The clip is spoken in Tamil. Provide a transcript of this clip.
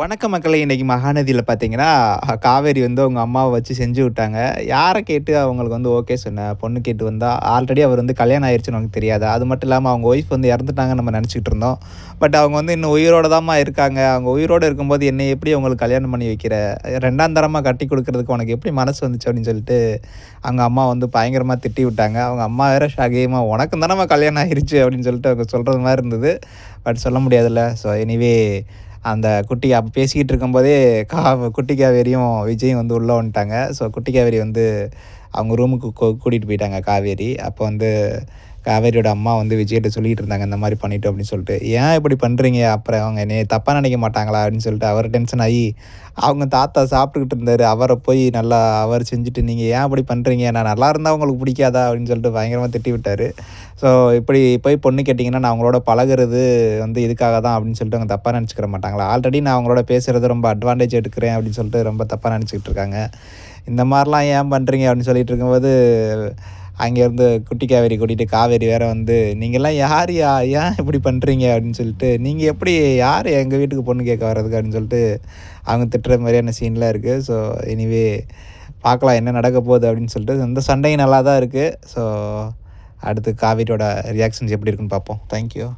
வணக்க மக்களே! இன்னைக்கு மகாநதியில பார்த்தீங்கன்னா, காவேரி வந்து அவங்க அம்மாவ வச்சு செஞ்சு விட்டாங்க. யார கேட்டு அவங்களுக்கு வந்து ஓகே சொன்ன? பொண்ணு கேட்டு வந்தா, ஆல்ரெடி அவர் வந்து கல்யாணம் ஆயிருச்சுன்னு உனக்கு தெரியாதா? அது மட்டும் இல்லாம அவங்க ஒய்ஃப் வந்து இறந்துட்டாங்கன்னு நம்ம நெனச்சுக்கிட்டு இருந்தோம். பட் அவங்க வந்து இன்னும் உயிரோட தாம்மா இருக்காங்க. அவங்க உயிரோட இருக்கும்போது என்னைய எப்படி அவங்களுக்கு கல்யாணம் பண்ணி வைக்கிற? 2ஆம் தரமா கட்டிக் குடுக்குறதுக்கு உனக்கு எப்படி மனசு வந்துச்சு? அப்படின்னு சொல்லிட்டு, அவங்க அம்மா வந்து பயங்கரமா திட்டி விட்டாங்க. அவங்க அம்மா வேற ஷாக்கியமா, "உனக்கும் தானம்மா கல்யாணம் ஆயிருச்சு" அப்படின்னு சொல்லிட்டு அவங்க சொல்றது மாரி இருந்தது. பட் சொல்ல முடியாதுல்ல. ஸோ எனிவே அந்த குட்டி அப்ப பேசிக்கிட்டு இருக்கும்போதே குட்டி காவேரியும், விஜயும் வந்து உள்ள வந்துட்டாங்க. ஸோ குட்டி காவேரி வந்து அவங்க ரூமுக்கு கூட்டிட்டு போயிட்டாங்க காவேரி. அப்போ வந்து காவேரியோட அம்மா வந்து விஜய்ட்ட சொல்லிட்டு இருந்தாங்க, இந்த மாரி பண்ணிட்டோம் அப்படின்னு சொல்லிட்டு. "ஏன் இப்படி பண்றீங்க? அப்புறம் அவங்க என்னைய தப்பா நினைக்க மாட்டாங்களா?" அப்படின்னு சொல்லிட்டு அவர் டென்ஷன் ஆயி, அவங்க தாத்தா சாப்பிட்டுக்கிட்டு இருந்தாரு. அவர போய் நல்லா அவர் செஞ்சுட்டு, "நீங்க ஏன் இப்படி பண்றீங்க? நான் நல்லா இருந்தா உங்களுக்கு பிடிக்காதா?" அப்படின்னு சொல்லிட்டு பயங்கரமா திட்டி விட்டாரு. ஸோ இப்படி போய் பொண்ணு கேட்டீங்கன்னா, நான் அவங்களோட பழகுறது வந்து இதுக்காக தான் அப்படின்னு சொல்லிட்டு அவங்க தப்பா நெனச்சுக்கிற மாட்டாங்களா? ஆல்ரெடி நான் அவங்களோட பேசுறது ரொம்ப அட்வான்டேஜ் எடுக்கிறேன் அப்படின்னு சொல்லிட்டு ரொம்ப தப்பா நெனச்சுக்கிட்டு இருக்காங்க. இந்த மாரிலாம் ஏன் பண்றீங்க? அப்படின்னு சொல்லிட்டு இருக்கும்போது, அங்கேருந்து குட்டி காவேரி கூட்டிட்டு காவேரி வேற வந்து, "நீங்கலாம் யாருயா? ஏன் இப்படி பண்றீங்க?" அப்படின்னு சொல்லிட்டு, "நீங்க எப்படி யாரு எங்க வீட்டுக்கு பொண்ணு கேட்க வர்றதுக்கு?" அப்படின்னு சொல்லிட்டு அவங்க திட்டுற மாரியான சீன்லாம் இருக்கு. ஸோ எனிவே பார்க்கலாம் என்ன நடக்க போகுது அப்படின்னு சொல்லிட்டு. இந்த சண்டையும் நல்லா தான் இருக்கு. ஸோ அடுத்து காவேரியோட ரியாக்ஷன்ஸ் எப்படி இருக்குன்னு பார்ப்போம். Thank you.